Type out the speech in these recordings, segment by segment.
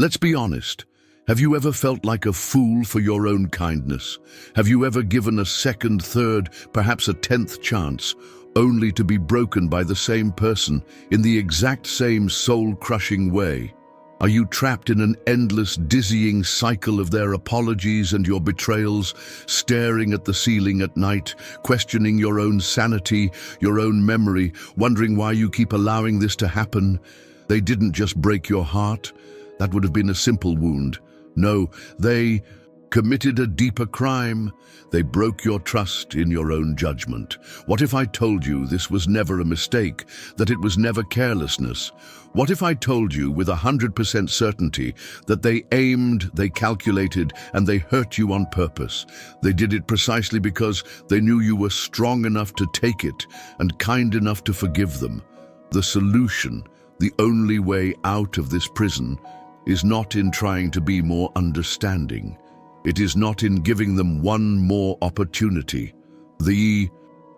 Let's be honest. Have you ever felt like a fool for your own kindness? Have you ever given a second, third, perhaps a 10th chance, only to be broken by the same person in the exact same soul-crushing way? Are you trapped in an endless, dizzying cycle of their apologies and your betrayals, staring at the ceiling at night, questioning your own sanity, your own memory, wondering why you keep allowing this to happen? They didn't just break your heart. That would have been a simple wound. No, they committed a deeper crime. They broke your trust in your own judgment. What if I told you this was never a mistake, that it was never carelessness? What if I told you with 100% certainty that they aimed, they calculated, and they hurt you on purpose? They did it precisely because they knew you were strong enough to take it and kind enough to forgive them. The solution, the only way out of this prison, is not in trying to be more understanding. It is not in giving them one more opportunity. The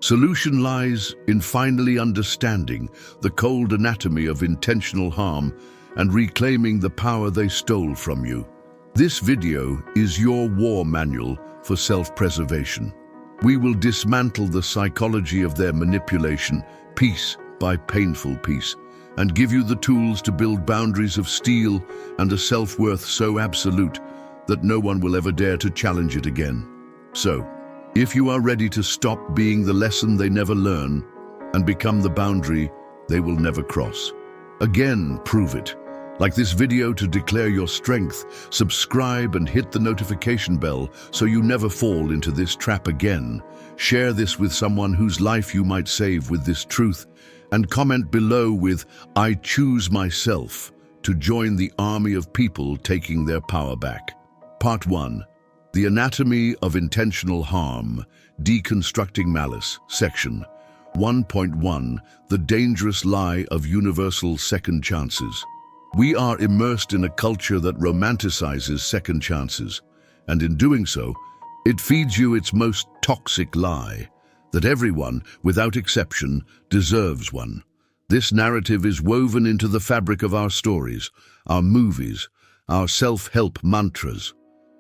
solution lies in finally understanding the cold anatomy of intentional harm and reclaiming the power they stole from you. This video is your war manual for self-preservation. We will dismantle the psychology of their manipulation, piece by painful piece, and give you the tools to build boundaries of steel and a self-worth so absolute that no one will ever dare to challenge it again. So, if you are ready to stop being the lesson they never learn and become the boundary they will never cross, again, prove it. Like this video to declare your strength, subscribe and hit the notification bell so you never fall into this trap again. Share this with someone whose life you might save with this truth, and comment below with "I choose myself" to join the army of people taking their power back. Part 1. The Anatomy of Intentional Harm, Deconstructing Malice, Section 1.1. The Dangerous Lie of Universal Second Chances. We are immersed in a culture that romanticizes second chances, and in doing so, it feeds you its most toxic lie, that everyone, without exception, deserves one. This narrative is woven into the fabric of our stories, our movies, our self-help mantras.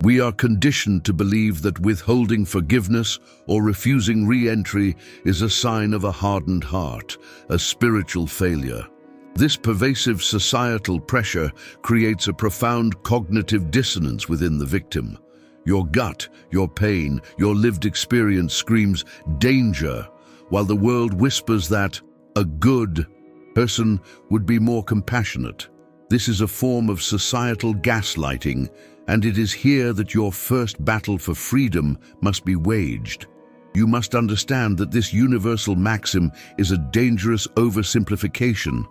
We are conditioned to believe that withholding forgiveness or refusing re-entry is a sign of a hardened heart, a spiritual failure. This pervasive societal pressure creates a profound cognitive dissonance within the victim. Your gut, your pain, your lived experience screams danger, while the world whispers that a good person would be more compassionate. This is a form of societal gaslighting, and it is here that your first battle for freedom must be waged. You must understand that this universal maxim is a dangerous oversimplification.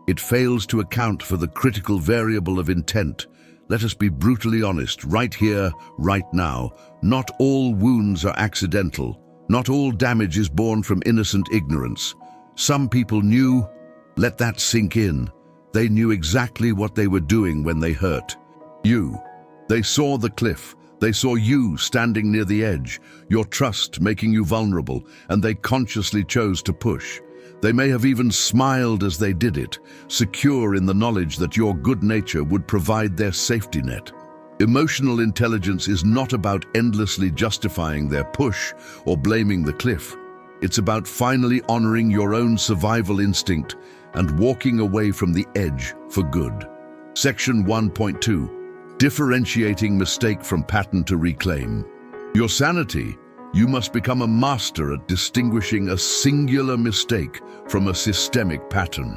It fails to account for the critical variable of intent. Let us be brutally honest, right here, right now. Not all wounds are accidental. Not all damage is born from innocent ignorance. Some people knew. Let that sink in. They knew exactly what they were doing when they hurt you. They saw the cliff. They saw you standing near the edge, your trust making you vulnerable, and they consciously chose to push. They may have even smiled as they did it, secure in the knowledge that your good nature would provide their safety net. Emotional intelligence is not about endlessly justifying their push or blaming the cliff. It's about finally honoring your own survival instinct and walking away from the edge for good. Section 1.2. Differentiating mistake from pattern to reclaim. Your sanity. You must become a master at distinguishing a singular mistake from a systemic pattern.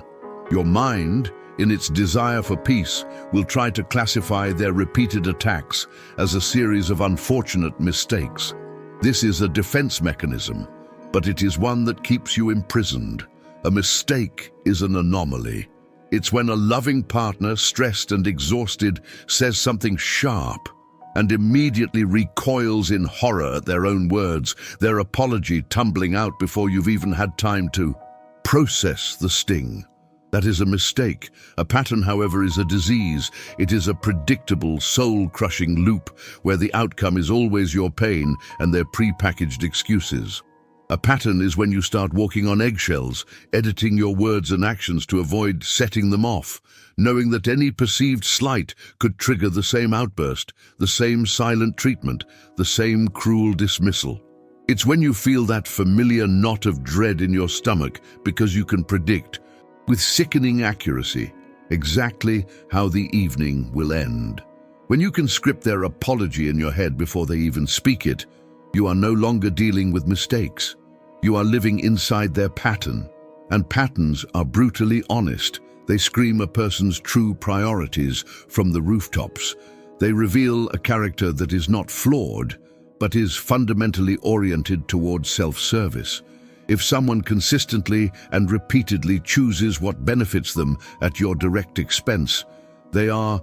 Your mind, in its desire for peace, will try to classify their repeated attacks as a series of unfortunate mistakes. This is a defense mechanism, but it is one that keeps you imprisoned. A mistake is an anomaly. It's when a loving partner, stressed and exhausted, says something sharp and immediately recoils in horror at their own words, their apology tumbling out before you've even had time to process the sting. That is a mistake. A pattern, however, is a disease. It is a predictable, soul-crushing loop where the outcome is always your pain and their pre-packaged excuses. A pattern is when you start walking on eggshells, editing your words and actions to avoid setting them off, knowing that any perceived slight could trigger the same outburst, the same silent treatment, the same cruel dismissal. It's when you feel that familiar knot of dread in your stomach because you can predict, with sickening accuracy, exactly how the evening will end. When you can script their apology in your head before they even speak it, you are no longer dealing with mistakes. You are living inside their pattern, and patterns are brutally honest. They scream a person's true priorities from the rooftops. They reveal a character that is not flawed, but is fundamentally oriented towards self-service. If someone consistently and repeatedly chooses what benefits them at your direct expense, they are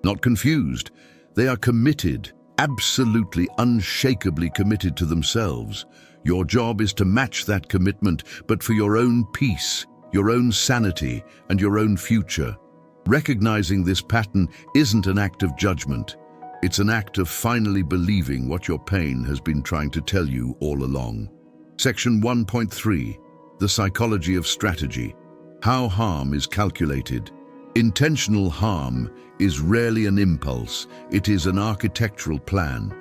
not confused. They are committed, absolutely unshakably committed to themselves. Your job is to match that commitment, but for your own peace, your own sanity, and your own future. Recognizing this pattern isn't an act of judgment. It's an act of finally believing what your pain has been trying to tell you all along. Section 1.3. The Psychology of Strategy. How harm is calculated. Intentional harm is rarely an impulse, it is an architectural plan.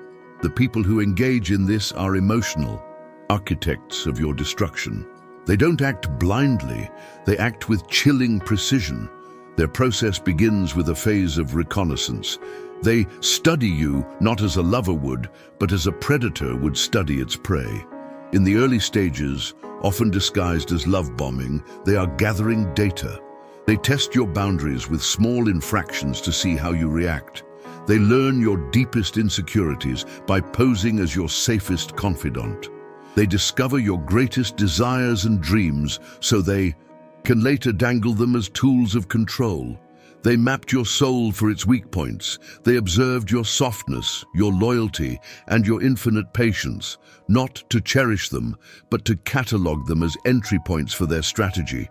The people who engage in this are emotional, architects of your destruction. They don't act blindly, they act with chilling precision. Their process begins with a phase of reconnaissance. They study you not as a lover would, but as a predator would study its prey. In the early stages, often disguised as love bombing, they are gathering data. They test your boundaries with small infractions to see how you react. They learn your deepest insecurities by posing as your safest confidant. They discover your greatest desires and dreams so they can later dangle them as tools of control. They mapped your soul for its weak points. They observed your softness, your loyalty, and your infinite patience, not to cherish them, but to catalog them as entry points for their strategy.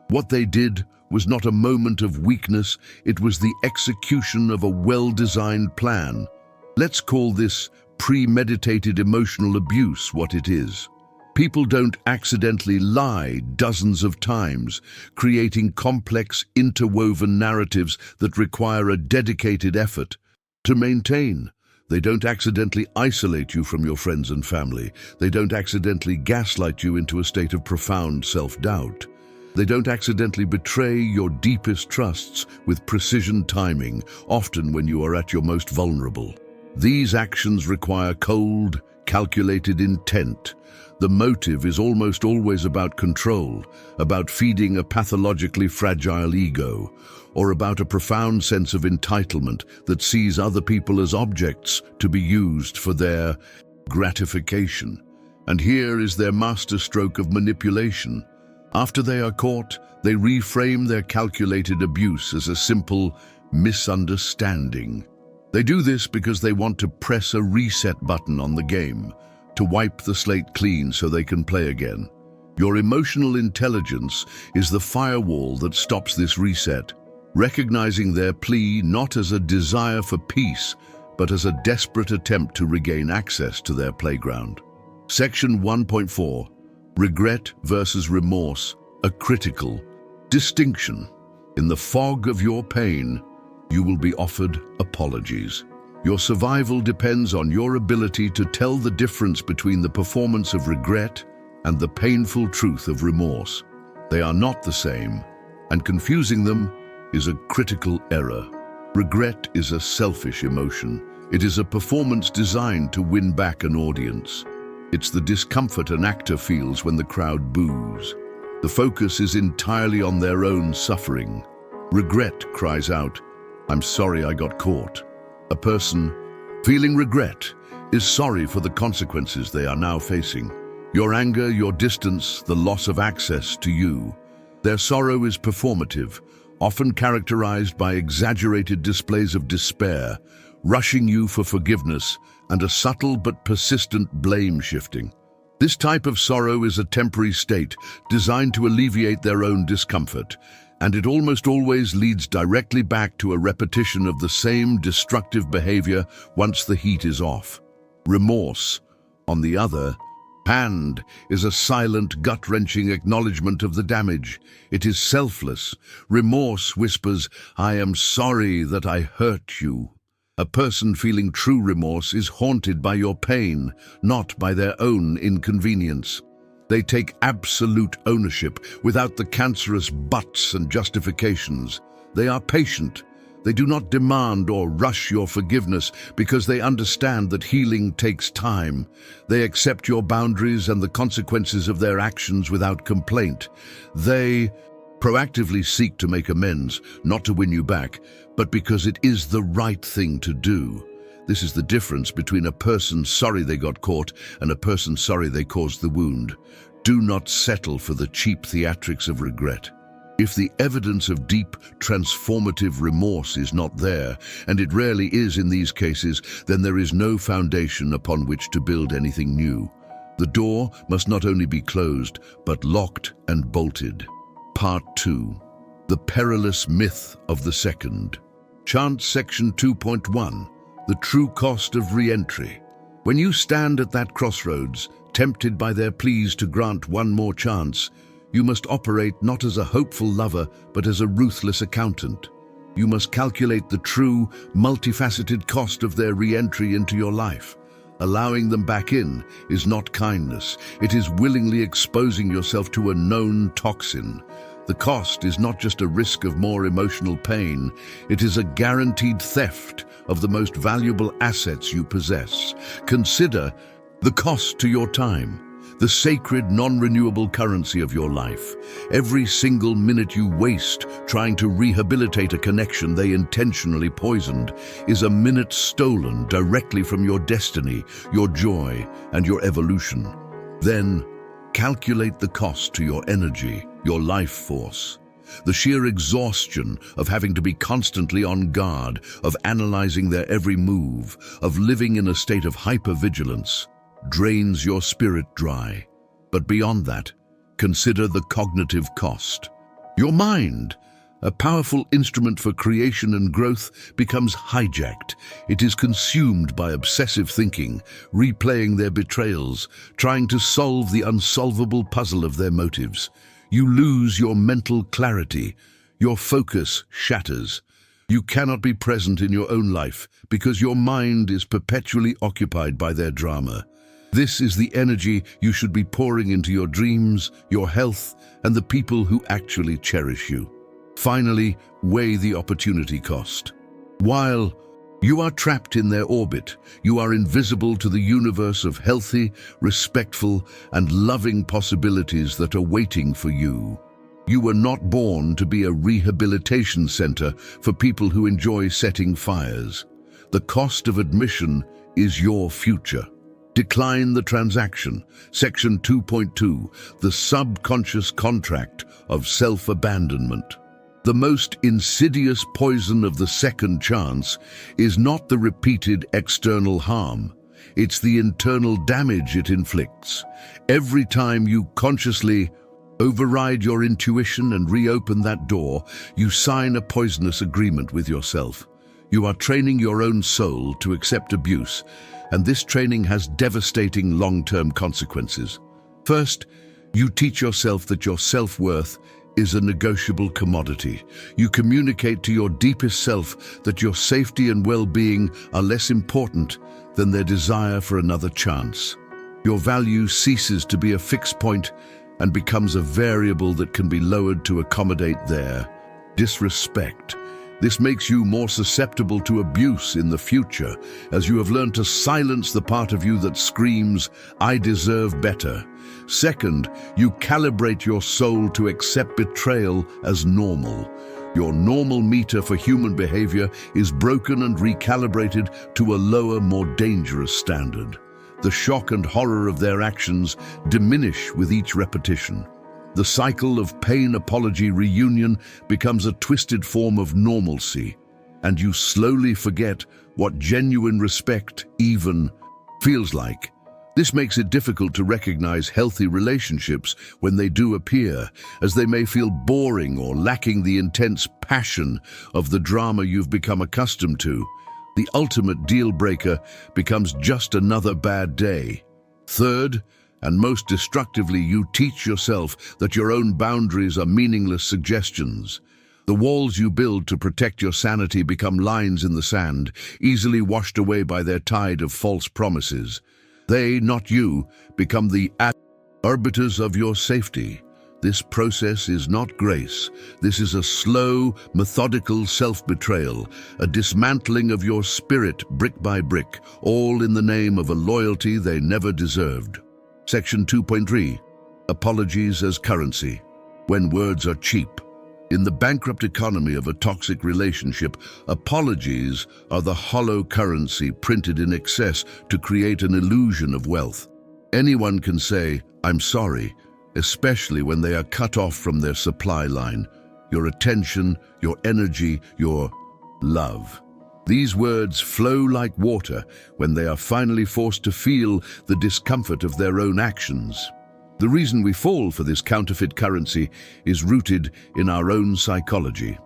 What they did was not a moment of weakness, it was the execution of a well-designed plan. Let's call this premeditated emotional abuse what it is. People don't accidentally lie dozens of times, creating complex, interwoven narratives that require a dedicated effort to maintain. They don't accidentally isolate you from your friends and family. They don't accidentally gaslight you into a state of profound self-doubt. They don't accidentally betray your deepest trusts with precision timing, often when you are at your most vulnerable. These actions require cold, calculated intent. The motive is almost always about control, about feeding a pathologically fragile ego, or about a profound sense of entitlement that sees other people as objects to be used for their gratification. And here is their masterstroke of manipulation. After they are caught, they reframe their calculated abuse as a simple misunderstanding. They do this because they want to press a reset button on the game, to wipe the slate clean so they can play again. Your emotional intelligence is the firewall that stops this reset, recognizing their plea not as a desire for peace, but as a desperate attempt to regain access to their playground. Section 1.4. Regret versus remorse, a critical distinction. In the fog of your pain, you will be offered apologies. Your survival depends on your ability to tell the difference between the performance of regret and the painful truth of remorse. They are not the same, and confusing them is a critical error. Regret is a selfish emotion. It is a performance designed to win back an audience. It's the discomfort an actor feels when the crowd boos. The focus is entirely on their own suffering. Regret cries out, "I'm sorry I got caught." A person feeling regret is sorry for the consequences they are now facing. Your anger, your distance, the loss of access to you. Their sorrow is performative, often characterized by exaggerated displays of despair, rushing you for forgiveness, and a subtle but persistent blame shifting. This type of sorrow is a temporary state designed to alleviate their own discomfort, and it almost always leads directly back to a repetition of the same destructive behavior once the heat is off. Remorse, on the other, Hand is a silent, gut-wrenching acknowledgement of the damage. It is selfless. Remorse whispers, "I am sorry that I hurt you." A person feeling true remorse is haunted by your pain, not by their own inconvenience. They take absolute ownership without the cancerous buts and justifications. They are patient. They do not demand or rush your forgiveness because they understand that healing takes time. They accept your boundaries and the consequences of their actions without complaint. They proactively seek to make amends, not to win you back, but because it is the right thing to do. This is the difference between a person sorry they got caught and a person sorry they caused the wound. Do not settle for the cheap theatrics of regret. If the evidence of deep, transformative remorse is not there, and it rarely is in these cases, then there is no foundation upon which to build anything new. The door must not only be closed, but locked and bolted. Part 2. The Perilous Myth of the Second. Chant Section 2.1. The True Cost of Re-Entry. When you stand at that crossroads, tempted by their pleas to grant one more chance, you must operate not as a hopeful lover, but as a ruthless accountant. You must calculate the true, multifaceted cost of their re-entry into your life. Allowing them back in is not kindness. It is willingly exposing yourself to a known toxin. The cost is not just a risk of more emotional pain. It is a guaranteed theft of the most valuable assets you possess. Consider the cost to your time, the sacred, non-renewable currency of your life. Every single minute you waste trying to rehabilitate a connection they intentionally poisoned is a minute stolen directly from your destiny, your joy, and your evolution. Then, calculate the cost to your energy, your life force. The sheer exhaustion of having to be constantly on guard, of analyzing their every move, of living in a state of hypervigilance, drains your spirit dry. But beyond that, consider the cognitive cost. Your mind, a powerful instrument for creation and growth, becomes hijacked. It is consumed by obsessive thinking, replaying their betrayals, trying to solve the unsolvable puzzle of their motives. You lose your mental clarity. Your focus shatters. You cannot be present in your own life because your mind is perpetually occupied by their drama. This is the energy you should be pouring into your dreams, your health, and the people who actually cherish you. Finally, weigh the opportunity cost. While you are trapped in their orbit, you are invisible to the universe of healthy, respectful, and loving possibilities that are waiting for you. You were not born to be a rehabilitation center for people who enjoy setting fires. The cost of admission is your future. Decline the transaction. Section 2.2, the subconscious contract of self-abandonment. The most insidious poison of the second chance is not the repeated external harm. It's the internal damage it inflicts. Every time you consciously override your intuition and reopen that door, you sign a poisonous agreement with yourself. You are training your own soul to accept abuse, and this training has devastating long-term consequences. First, you teach yourself that your self-worth is a negotiable commodity. You communicate to your deepest self that your safety and well-being are less important than their desire for another chance. Your value ceases to be a fixed point and becomes a variable that can be lowered to accommodate their disrespect. This makes you more susceptible to abuse in the future, as you have learned to silence the part of you that screams, "I deserve better." Second, you calibrate your soul to accept betrayal as normal. Your normal meter for human behavior is broken and recalibrated to a lower, more dangerous standard. The shock and horror of their actions diminish with each repetition. The cycle of pain-apology reunion becomes a twisted form of normalcy, and you slowly forget what genuine respect even feels like. This makes it difficult to recognize healthy relationships when they do appear, as they may feel boring or lacking the intense passion of the drama you've become accustomed to. The ultimate deal breaker becomes just another bad day. Third, And most destructively, you teach yourself that your own boundaries are meaningless suggestions. The walls you build to protect your sanity become lines in the sand, easily washed away by their tide of false promises. They, not you, become the arbiters of your safety. This process is not grace. This is a slow, methodical self-betrayal, a dismantling of your spirit brick by brick, all in the name of a loyalty they never deserved. Section 2.3. Apologies as currency. When words are cheap. In the bankrupt economy of a toxic relationship, apologies are the hollow currency printed in excess to create an illusion of wealth. Anyone can say, "I'm sorry," especially when they are cut off from their supply line, your attention, your energy, your love. These words flow like water when they are finally forced to feel the discomfort of their own actions. The reason we fall for this counterfeit currency is rooted in our own psychology.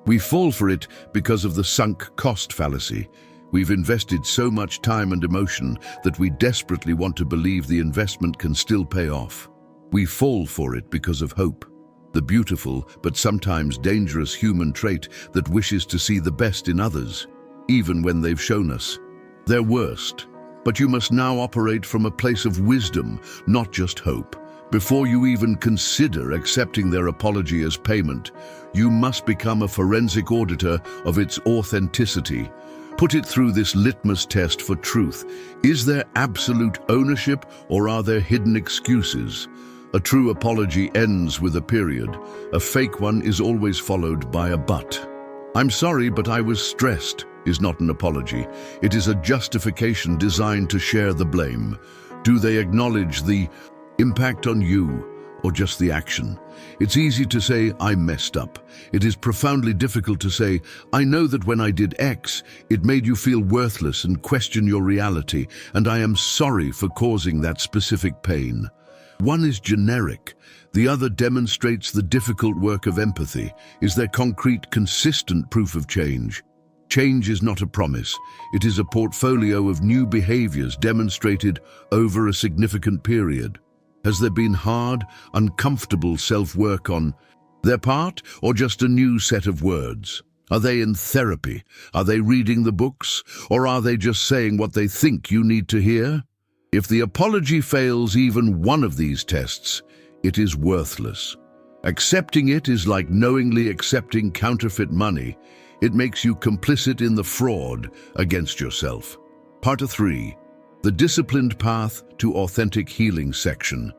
We fall for it because of the sunk cost fallacy. We've invested so much time and emotion that we desperately want to believe the investment can still pay off. We fall for it because of hope, the beautiful but sometimes dangerous human trait that wishes to see the best in others, even when they've shown us their worst. But you must now operate from a place of wisdom, not just hope. Before you even consider accepting their apology as payment, you must become a forensic auditor of its authenticity. Put it through this litmus test for truth. Is there absolute ownership, or are there hidden excuses? A true apology ends with a period. A fake one is always followed by a but. "I'm sorry, but I was stressed," is not an apology. It is a justification designed to share the blame. Do they acknowledge the impact on you, or just the action? It's easy to say, "I messed up." It is profoundly difficult to say, "I know that when I did X, it made you feel worthless and question your reality, and I am sorry for causing that specific pain." One is generic. The other demonstrates the difficult work of empathy. Is there concrete, consistent proof of change? Change is not a promise. It is a portfolio of new behaviors demonstrated over a significant period. Has there been hard, uncomfortable self-work on their part, or just a new set of words? Are they in therapy? Are they reading the books? Or are they just saying what they think you need to hear? If the apology fails even one of these tests, it is worthless. Accepting it is like knowingly accepting counterfeit money. It makes you complicit in the fraud against yourself. Part 3. The Disciplined Path to Authentic Healing section.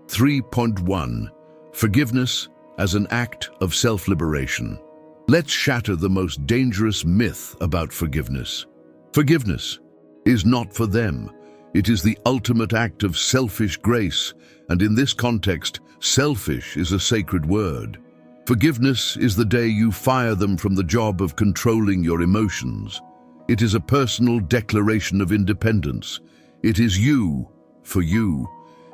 3.1. Forgiveness as an act of self-liberation. Let's shatter the most dangerous myth about forgiveness. Forgiveness is not for them. It is the ultimate act of selfish grace, and in this context, selfish is a sacred word. Forgiveness is the day you fire them from the job of controlling your emotions. It is a personal declaration of independence. It is you for you.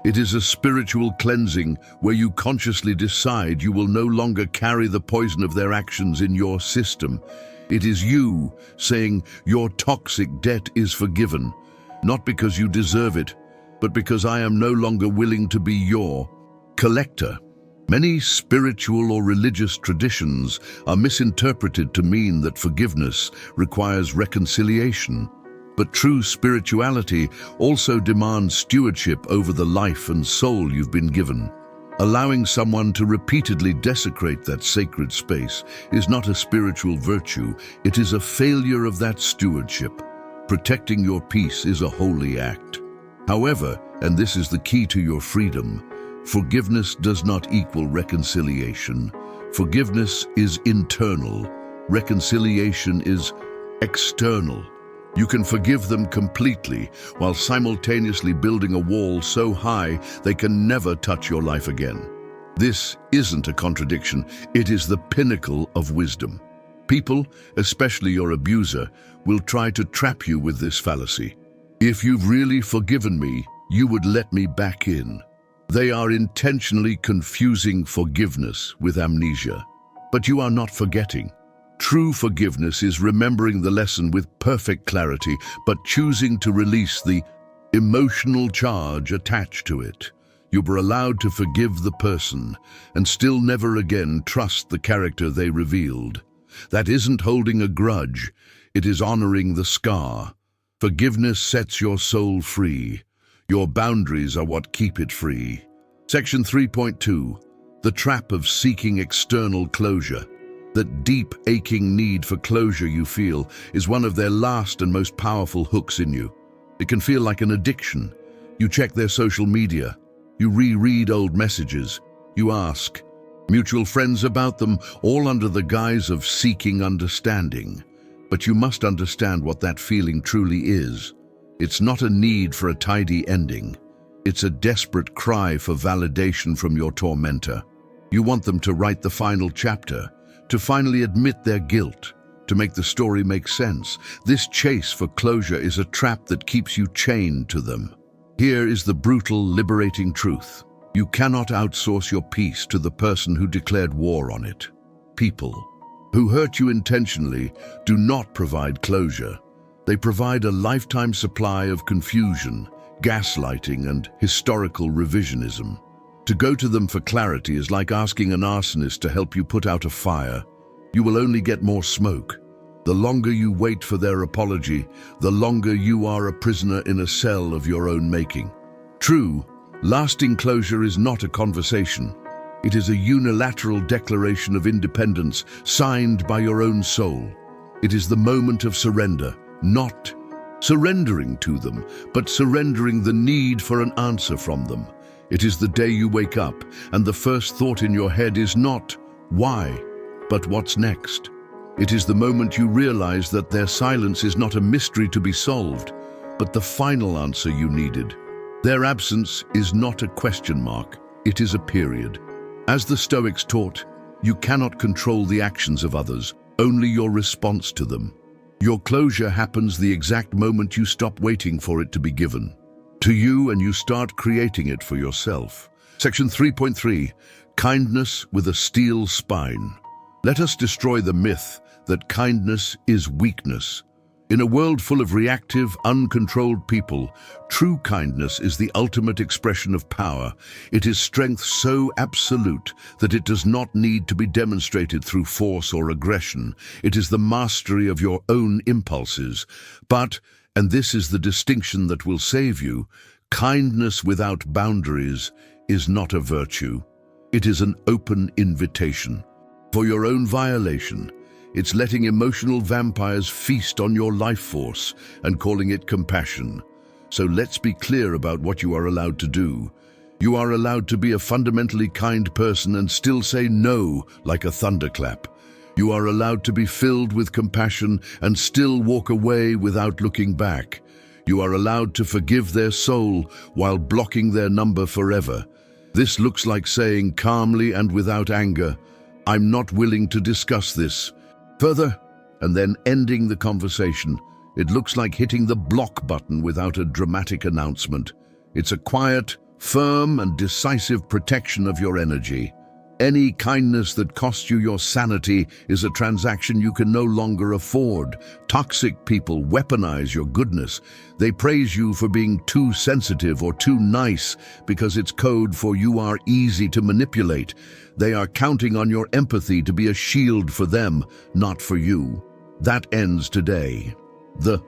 It is a spiritual cleansing where you consciously decide you will no longer carry the poison of their actions in your system. It is you saying your toxic debt is forgiven, not because you deserve it, but because I am no longer willing to be your collector. Many spiritual or religious traditions are misinterpreted to mean that forgiveness requires reconciliation. But true spirituality also demands stewardship over the life and soul you've been given. Allowing someone to repeatedly desecrate that sacred space is not a spiritual virtue, it is a failure of that stewardship. Protecting your peace is a holy act. However, and this is the key to your freedom, forgiveness does not equal reconciliation. Forgiveness is internal. Reconciliation is external. You can forgive them completely while simultaneously building a wall so high they can never touch your life again. This isn't a contradiction, it is the pinnacle of wisdom. People, especially your abuser, will try to trap you with this fallacy. If you've really forgiven me, you would let me back in. They are intentionally confusing forgiveness with amnesia. But you are not forgetting. True forgiveness is remembering the lesson with perfect clarity, but choosing to release the emotional charge attached to it. You were allowed to forgive the person and still never again trust the character they revealed. That isn't holding a grudge, it is honoring the scar. Forgiveness sets your soul free. Your boundaries are what keep it free. Section 3.2. The trap of seeking external closure. That deep, aching need for closure you feel is one of their last and most powerful hooks in you. It can feel like an addiction. You check their social media. You reread old messages. You ask mutual friends about them, all under the guise of seeking understanding. But you must understand what that feeling truly is. It's not a need for a tidy ending. It's a desperate cry for validation from your tormentor. You want them to write the final chapter, to finally admit their guilt, to make the story make sense. This chase for closure is a trap that keeps you chained to them. Here is the brutal, liberating truth. You cannot outsource your peace to the person who declared war on it. People who hurt you intentionally do not provide closure. They provide a lifetime supply of confusion, gaslighting, and historical revisionism. To go to them for clarity is like asking an arsonist to help you put out a fire. You will only get more smoke. The longer you wait for their apology, the longer you are a prisoner in a cell of your own making. True, lasting closure is not a conversation. It is a unilateral declaration of independence signed by your own soul. It is the moment of surrender, not surrendering to them, but surrendering the need for an answer from them. It is the day you wake up and the first thought in your head is not why, but what's next. It is the moment you realize that their silence is not a mystery to be solved, but the final answer you needed. Their absence is not a question mark, it is a period. As the Stoics taught, you cannot control the actions of others, only your response to them. Your closure happens the exact moment you stop waiting for it to be given to you and you start creating it for yourself. Section 3.3. Kindness with a steel spine. Let us destroy the myth that kindness is weakness. In a world full of reactive, uncontrolled people, true kindness is the ultimate expression of power. It is strength so absolute that it does not need to be demonstrated through force or aggression. It is the mastery of your own impulses. But, and this is the distinction that will save you, kindness without boundaries is not a virtue. It is an open invitation. For your own violation, it's letting emotional vampires feast on your life force and calling it compassion. So let's be clear about what you are allowed to do. You are allowed to be a fundamentally kind person and still say no like a thunderclap. You are allowed to be filled with compassion and still walk away without looking back. You are allowed to forgive their soul while blocking their number forever. This looks like saying calmly and without anger, "I'm not willing to discuss this further," and then ending the conversation. It looks like hitting the block button without a dramatic announcement. It's a quiet, firm, and decisive protection of your energy. Any kindness that costs you your sanity is a transaction you can no longer afford. Toxic people weaponize your goodness. They praise you for being too sensitive or too nice because it's code for you are easy to manipulate. They are counting on your empathy to be a shield for them, not for you. That ends today. The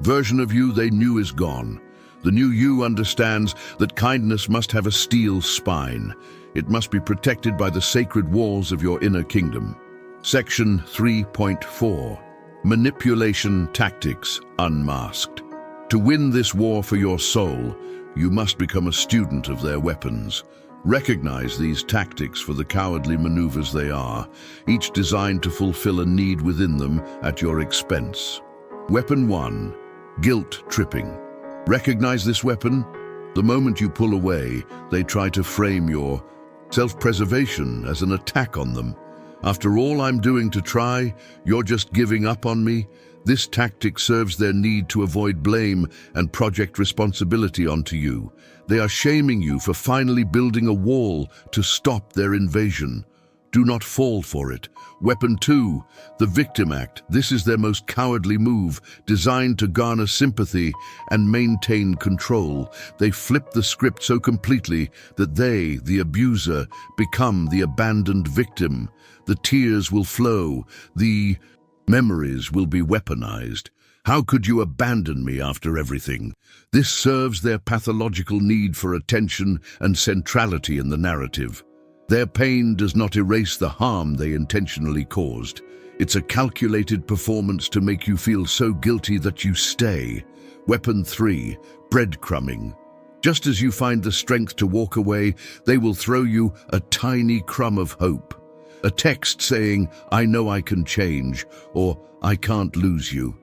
version of you they knew is gone. The new you understands that kindness must have a steel spine. It must be protected by the sacred walls of your inner kingdom. Section 3.4. Manipulation Tactics Unmasked. To win this war for your soul, you must become a student of their weapons. Recognize these tactics for the cowardly maneuvers they are, each designed to fulfill a need within them at your expense. Weapon 1. Guilt tripping. Recognize this weapon? The moment you pull away, they try to frame your self-preservation as an attack on them. After all I'm doing to try, you're just giving up on me? This tactic serves their need to avoid blame and project responsibility onto you. They are shaming you for finally building a wall to stop their invasion. Do not fall for it. Weapon 2, the victim act. This is their most cowardly move, designed to garner sympathy and maintain control. They flip the script so completely that they, the abuser, become the abandoned victim. The tears will flow. The memories will be weaponized. How could you abandon me after everything? This serves their pathological need for attention and centrality in the narrative. Their pain does not erase the harm they intentionally caused. It's a calculated performance to make you feel so guilty that you stay. Weapon 3, breadcrumbing. Just as you find the strength to walk away, they will throw you a tiny crumb of hope. A text saying, "I know I can change," or "I can't lose you."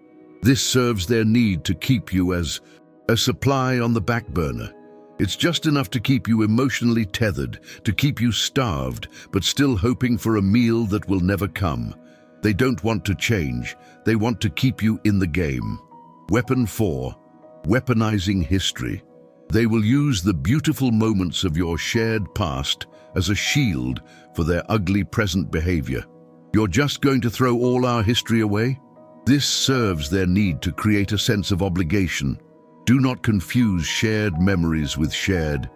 This serves their need to keep you as a supply on the back burner. It's just enough to keep you emotionally tethered, to keep you starved, but still hoping for a meal that will never come. They don't want to change. They want to keep you in the game. Weapon 4, weaponizing history. They will use the beautiful moments of your shared past as a shield for their ugly present behavior. You're just going to throw all our history away? This serves their need to create a sense of obligation. Do not confuse shared memories with shared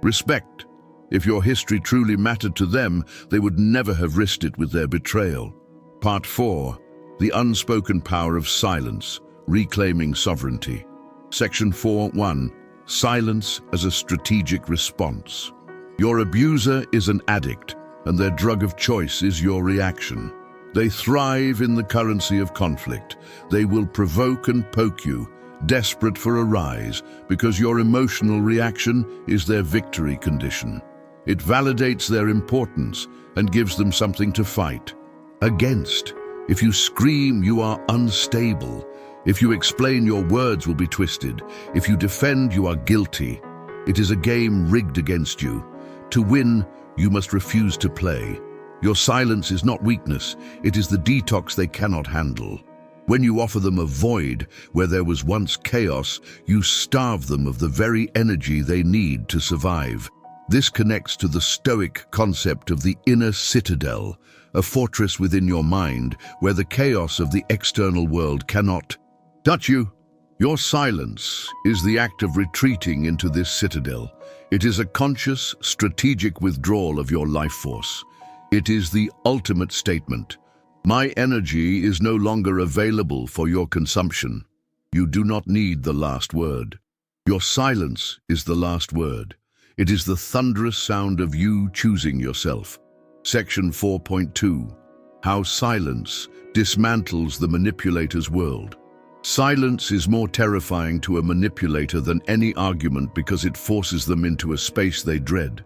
respect. If your history truly mattered to them, they would never have risked it with their betrayal. Part 4, the unspoken power of silence, reclaiming sovereignty. Section 4.1, silence as a strategic response. Your abuser is an addict, and their drug of choice is your reaction. They thrive in the currency of conflict. They will provoke and poke you, desperate for a rise, because your emotional reaction is their victory condition. It validates their importance and gives them something to fight against. If you scream, you are unstable. If you explain, your words will be twisted. If you defend, you are guilty. It is a game rigged against you. To win, you must refuse to play. Your silence is not weakness, it is the detox they cannot handle. When you offer them a void where there was once chaos, you starve them of the very energy they need to survive. This connects to the Stoic concept of the inner citadel, a fortress within your mind where the chaos of the external world cannot touch you. Your silence is the act of retreating into this citadel. It is a conscious, strategic withdrawal of your life force. It is the ultimate statement. My energy is no longer available for your consumption. You do not need the last word. Your silence is the last word. It is the thunderous sound of you choosing yourself. Section 4.2. How silence dismantles the manipulator's world. Silence is more terrifying to a manipulator than any argument because it forces them into a space they dread.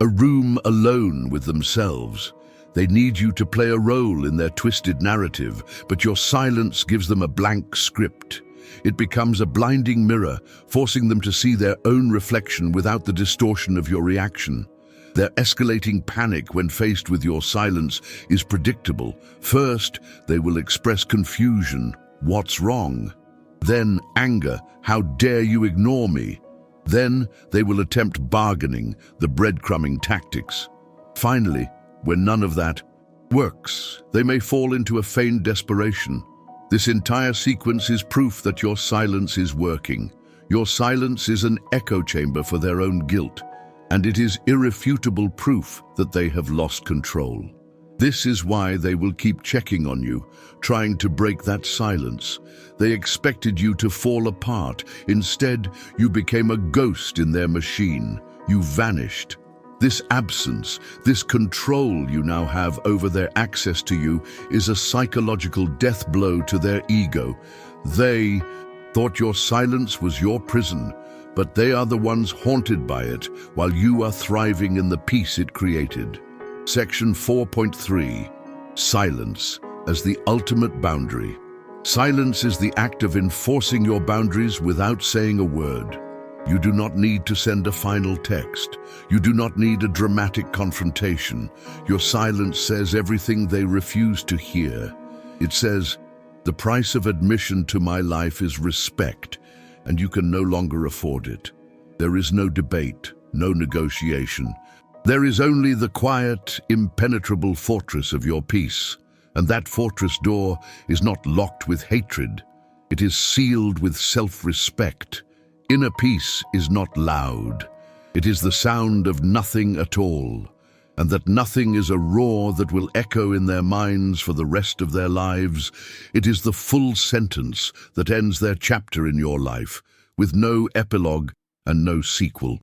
A room alone with themselves. They need you to play a role in their twisted narrative, but your silence gives them a blank script. It becomes a blinding mirror, forcing them to see their own reflection without the distortion of your reaction. Their escalating panic when faced with your silence is predictable. First, they will express confusion. What's wrong? Then anger. How dare you ignore me? Then they will attempt bargaining, the breadcrumbing tactics. Finally, when none of that works, they may fall into a feigned desperation. This entire sequence is proof that your silence is working. Your silence is an echo chamber for their own guilt, and it is irrefutable proof that they have lost control. This is why they will keep checking on you, trying to break that silence. They expected you to fall apart. Instead, you became a ghost in their machine. You vanished. This absence, this control you now have over their access to you is a psychological death blow to their ego. They thought your silence was your prison, but they are the ones haunted by it while you are thriving in the peace it created. Section 4.3. Silence as the ultimate boundary. Silence is the act of enforcing your boundaries without saying a word. You do not need to send a final text. You do not need a dramatic confrontation. Your silence says everything they refuse to hear. It says, the price of admission to my life is respect, and you can no longer afford it. There is no debate, no negotiation. There is only the quiet, impenetrable fortress of your peace, and that fortress door is not locked with hatred. It is sealed with self-respect. Inner peace is not loud. It is the sound of nothing at all, and that nothing is a roar that will echo in their minds for the rest of their lives. It is the full sentence that ends their chapter in your life, with no epilogue and no sequel.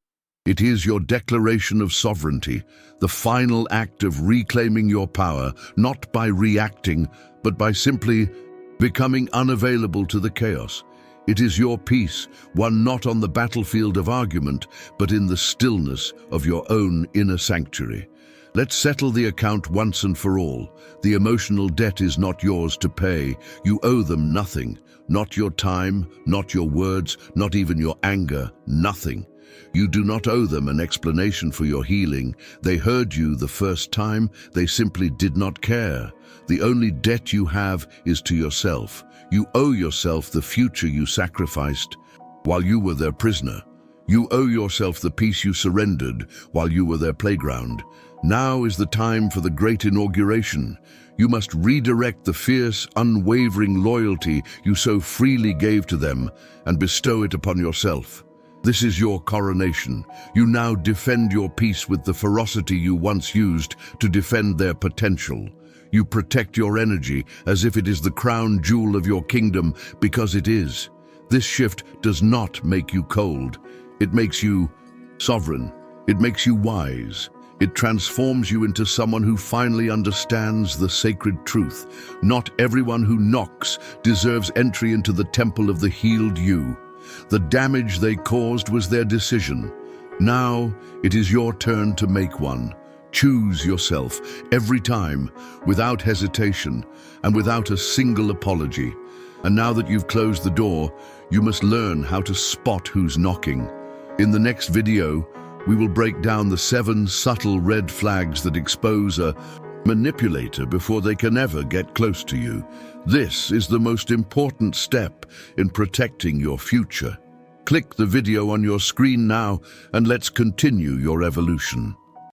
It is your declaration of sovereignty, the final act of reclaiming your power, not by reacting, but by simply becoming unavailable to the chaos. It is your peace, won not on the battlefield of argument, but in the stillness of your own inner sanctuary. Let's settle the account once and for all. The emotional debt is not yours to pay. You owe them nothing. Not your time, not your words, not even your anger, nothing. You do not owe them an explanation for your healing. They heard you the first time. They simply did not care. The only debt you have is to yourself. You owe yourself the future you sacrificed while you were their prisoner. You owe yourself the peace you surrendered while you were their playground. Now is the time for the great inauguration. You must redirect the fierce, unwavering loyalty you so freely gave to them and bestow it upon yourself. This is your coronation. You now defend your peace with the ferocity you once used to defend their potential. You protect your energy as if it is the crown jewel of your kingdom, because it is. This shift does not make you cold. It makes you sovereign. It makes you wise. It transforms you into someone who finally understands the sacred truth. Not everyone who knocks deserves entry into the temple of the healed you. The damage they caused was their decision. Now it is your turn to make one. Choose yourself every time, without hesitation and without a single apology. And now that you've closed the door, you must learn how to spot who's knocking. In the next video, we will break down the 7 subtle red flags that expose a manipulator before they can ever get close to you. This is the most important step in protecting your future. Click the video on your screen now and let's continue your evolution.